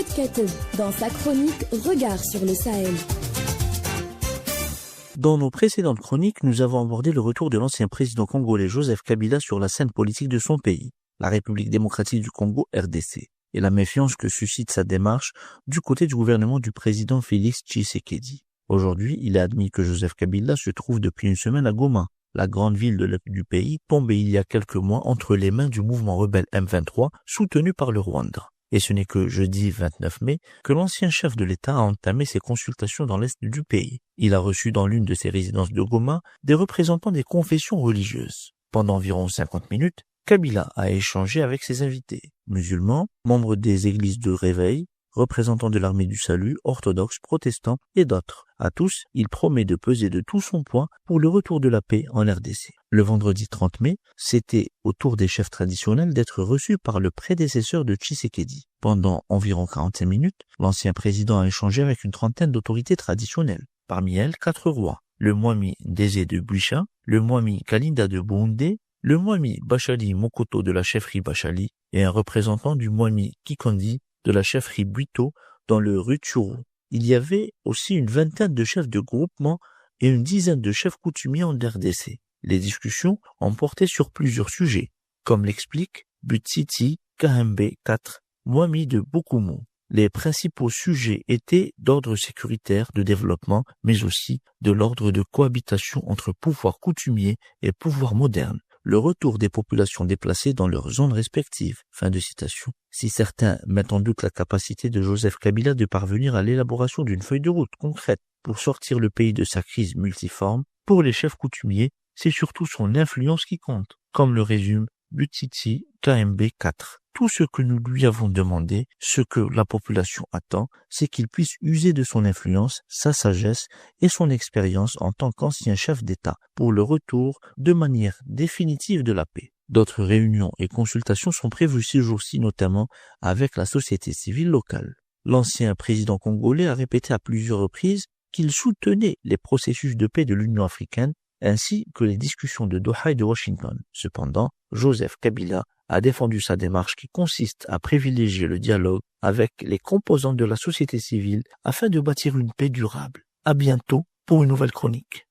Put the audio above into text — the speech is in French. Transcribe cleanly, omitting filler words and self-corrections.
Mohamed Kateb dans sa chronique Regard sur le Sahel. Dans nos précédentes chroniques, nous avons abordé le retour de l'ancien président congolais Joseph Kabila sur la scène politique de son pays, la République démocratique du Congo RDC, et la méfiance que suscite sa démarche du côté du gouvernement du président Félix Tshisekedi. Aujourd'hui, il est admis que Joseph Kabila se trouve depuis une semaine à Goma, la grande ville du pays tombée il y a quelques mois entre les mains du mouvement rebelle M23 soutenu par le Rwanda. Et ce n'est que jeudi 29 mai que l'ancien chef de l'État a entamé ses consultations dans l'est du pays. Il a reçu dans l'une de ses résidences de Goma des représentants des confessions religieuses. Pendant environ 50 minutes, Kabila a échangé avec ses invités, musulmans, membres des églises de réveil, représentants de l'armée du salut, orthodoxes, protestants et d'autres. À tous, il promet de peser de tout son poids pour le retour de la paix en RDC. Le vendredi 30 mai, c'était au tour des chefs traditionnels d'être reçus par le prédécesseur de Tshisekedi. Pendant environ 45 minutes, l'ancien président a échangé avec une trentaine d'autorités traditionnelles. Parmi elles, 4 rois. Le Mwami Désé de Buisha, le Mwami Kalinda de Boundé, le Mwami Bachali Mokoto de la chefferie Bachali et un représentant du Mwami Kikondi de la chefferie Buito dans le Rutshuru. Il y avait aussi une vingtaine de chefs de groupement et une dizaine de chefs coutumiers en RDC. Les discussions ont porté sur plusieurs sujets, comme l'explique Butsiti Kahembe 4, Mwami de Bokumu. Les principaux sujets étaient d'ordre sécuritaire, de développement, mais aussi de l'ordre de cohabitation entre pouvoirs coutumiers et pouvoirs modernes. Le retour des populations déplacées dans leurs zones respectives. Fin de citation. Si certains mettent en doute la capacité de Joseph Kabila de parvenir à l'élaboration d'une feuille de route concrète pour sortir le pays de sa crise multiforme, pour les chefs coutumiers, c'est surtout son influence qui compte, comme le résume Butiti KMB 4. Tout ce que nous lui avons demandé, ce que la population attend, c'est qu'il puisse user de son influence, sa sagesse et son expérience en tant qu'ancien chef d'État pour le retour de manière définitive de la paix. D'autres réunions et consultations sont prévues ces jours-ci, notamment avec la société civile locale. L'ancien président congolais a répété à plusieurs reprises qu'il soutenait les processus de paix de l'Union africaine ainsi que les discussions de Doha et de Washington. Cependant, Joseph Kabila a défendu sa démarche qui consiste à privilégier le dialogue avec les composantes de la société civile afin de bâtir une paix durable. À bientôt pour une nouvelle chronique.